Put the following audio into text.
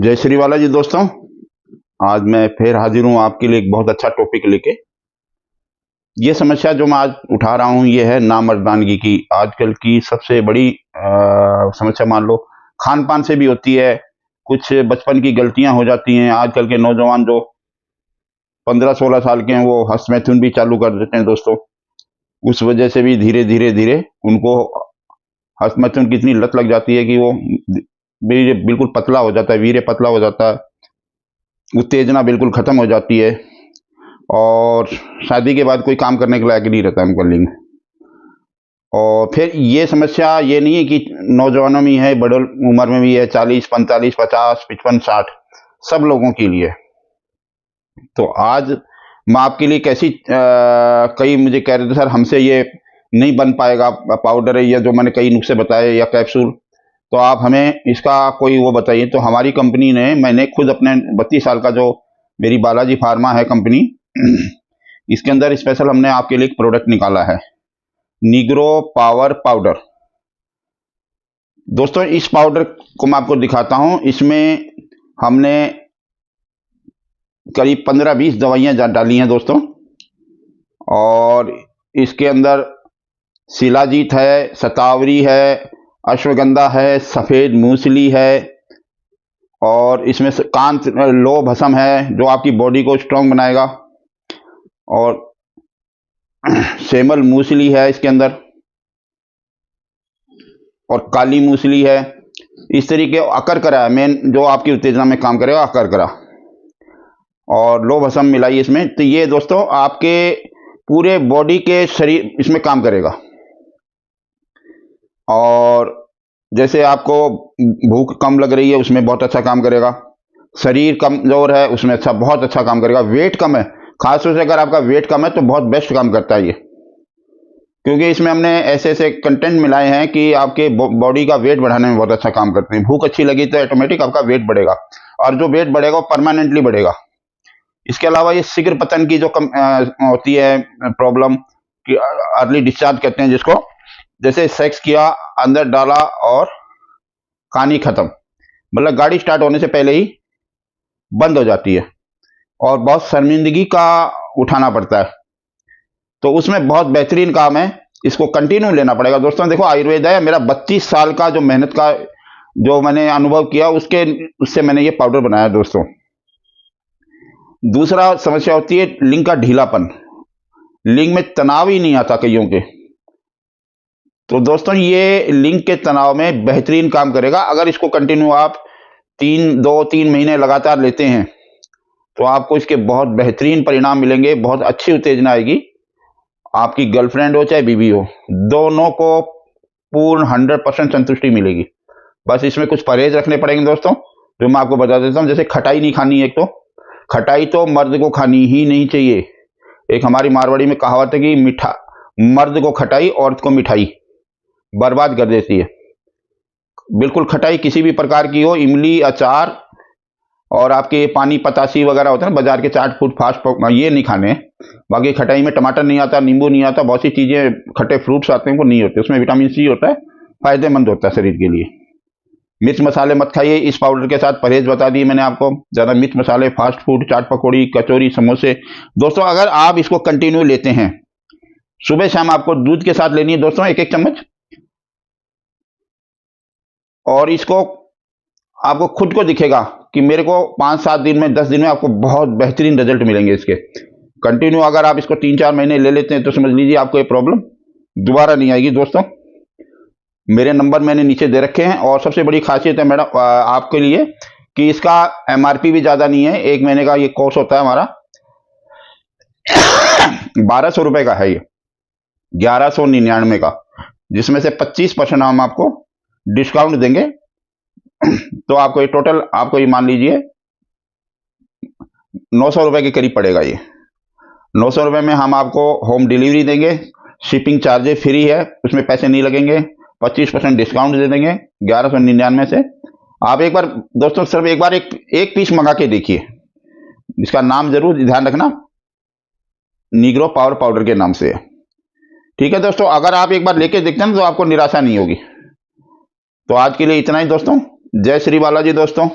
जय श्री बालाजी दोस्तों। आज मैं फिर हाजिर हूँ आपके लिए एक बहुत अच्छा टॉपिक लेके। ये समस्या जो मैं आज उठा रहा हूँ ये है नामर्दानगी की। आजकल की सबसे बड़ी समस्या मान लो खान पान से भी होती है, कुछ बचपन की गलतियां हो जाती हैं। आजकल के नौजवान जो 15-16 साल के हैं वो हस्तमैथुन भी चालू कर देते हैं दोस्तों। उस वजह से भी धीरे धीरे धीरे उनको हस्तमैथुन की इतनी लत लग जाती है कि वो बिल्कुल पतला हो जाता है, वीर्य पतला हो जाता है, उत्तेजना बिल्कुल खत्म हो जाती है और शादी के बाद कोई काम करने के लायक नहीं रहता है उनका लिंग। और फिर ये समस्या ये नहीं है कि नौजवानों में है, बड़े उम्र में भी है, 40, 45, 50, 55, 60 सब लोगों के लिए। तो आज मैं आपके लिए कैसी कई मुझे कह रहे थे सर हमसे ये नहीं बन पाएगा पाउडर है या जो मैंने कई नुस्खे बताए या कैप्सूल, तो आप हमें इसका कोई वो बताइए। तो हमारी कंपनी ने, मैंने खुद अपने 32 साल का जो मेरी बालाजी फार्मा है कंपनी, इसके अंदर स्पेशल हमने आपके लिए एक प्रोडक्ट निकाला है, निग्रो पावर पाउडर। दोस्तों इस पाउडर को मैं आपको दिखाता हूं। इसमें हमने करीब 15-20 दवाइयां डाली हैं दोस्तों, और इसके अंदर शिलाजीत है, शतावरी है, अश्वगंधा है, सफेद मूसली है, और इसमें कांत लो भस्म है जो आपकी बॉडी को स्ट्रांग बनाएगा, और सेमल मूसली है इसके अंदर, और काली मूसली है। इस तरीके अकरकरा है मेन जो आपकी उत्तेजना में काम करेगा, अकरकरा, और लो भस्म मिलाई इसमें। तो ये दोस्तों आपके पूरे बॉडी के शरीर इसमें काम करेगा। और जैसे आपको भूख कम लग रही है उसमें बहुत अच्छा काम करेगा, शरीर कमजोर है उसमें बहुत अच्छा काम करेगा, वेट कम है, खासतौर से अगर आपका वेट कम है तो बहुत बेस्ट काम करता है ये, क्योंकि इसमें हमने ऐसे ऐसे कंटेंट मिलाए हैं कि आपके बॉडी का वेट बढ़ाने में बहुत अच्छा काम करते हैं। भूख अच्छी लगी तो ऑटोमेटिक आपका वेट बढ़ेगा, और जो वेट बढ़ेगा वो परमानेंटली बढ़ेगा। इसके अलावा ये शीघ्र पतन की जो होती है प्रॉब्लम कि अर्ली डिस्चार्ज कहते हैं जिसको, जैसे सेक्स किया, अंदर डाला और कहानी खत्म, मतलब गाड़ी स्टार्ट होने से पहले ही बंद हो जाती है और बहुत शर्मिंदगी का उठाना पड़ता है, तो उसमें बहुत बेहतरीन काम है। इसको कंटिन्यू लेना पड़ेगा दोस्तों। देखो आयुर्वेद है, मेरा 32 साल का जो मेहनत का जो मैंने अनुभव किया उससे मैंने ये पाउडर बनाया दोस्तों। दूसरा समस्या होती है लिंग का ढीलापन, लिंग में तनाव ही नहीं आता कईयों के, तो दोस्तों ये लिंग के तनाव में बेहतरीन काम करेगा। अगर इसको कंटिन्यू आप 2-3 महीने लगातार लेते हैं तो आपको इसके बहुत बेहतरीन परिणाम मिलेंगे, बहुत अच्छी उत्तेजना आएगी। आपकी गर्लफ्रेंड हो चाहे बीवी हो, दोनों को पूर्ण 100% संतुष्टि मिलेगी। बस इसमें कुछ परहेज रखने पड़ेंगे दोस्तों, जो मैं आपको बता देता हूं। जैसे खटाई नहीं खानी है, एक तो खटाई तो मर्द को खानी ही नहीं चाहिए। एक हमारी मारवाड़ी में कहावत है कि मर्द को खटाई औरत को मिठाई बर्बाद कर देती है। बिल्कुल खटाई किसी भी प्रकार की हो, इमली, अचार और आपके पानी पतासी वगैरह होते हैं ना बाजार के, चाट फूड फास्ट फूड, ये नहीं खाने। बाकी खटाई में टमाटर नहीं आता, नींबू नहीं आता, बहुत सी चीजें खट्टे फ्रूट्स आते हैं वो नहीं होते, उसमें विटामिन सी होता है, फायदेमंद होता है शरीर के लिए। मिर्च मसाले मत खाइए। इस पाउडर के साथ परहेज बता दिए मैंने आपको, ज्यादा मिर्च मसाले, फास्ट फूड, चाट पकौड़ी, कचौरी, समोसे। दोस्तों अगर आप इसको कंटिन्यू लेते हैं, सुबह शाम आपको दूध के साथ लेनी है दोस्तों 1-1 चम्मच, और इसको आपको खुद को दिखेगा कि मेरे को 5-7 दिन में, 10 दिन में आपको बहुत बेहतरीन रिजल्ट मिलेंगे इसके। कंटिन्यू अगर आप इसको 3-4 महीने ले लेते हैं तो समझ लीजिए आपको ये प्रॉब्लम दोबारा नहीं आएगी दोस्तों। मेरे नंबर मैंने नीचे दे रखे हैं, और सबसे बड़ी खासियत है मैडम आपके लिए कि इसका एमआरपी भी ज्यादा नहीं है। 1 महीने का ये कोर्स होता है हमारा, 1200 रुपए का है ये, 1199 का, जिसमें से 25% हम आपको डिस्काउंट देंगे। तो आपको ये टोटल, आपको ये मान लीजिए 900 रुपए के करीब पड़ेगा। ये 900 रुपए में हम आपको होम डिलीवरी देंगे, शिपिंग चार्जेस फ्री है, उसमें पैसे नहीं लगेंगे, 25% डिस्काउंट दे देंगे 1199 से। आप एक बार दोस्तों सिर्फ एक पीस मंगा के देखिए, इसका नाम जरूर ध्यान रखना, निग्रो पावर पाउडर के नाम से है, ठीक है दोस्तों। अगर आप एक बार लेके देखते हैं तो आपको निराशा नहीं होगी। तो आज के लिए इतना ही दोस्तों। जय श्री बालाजी दोस्तों।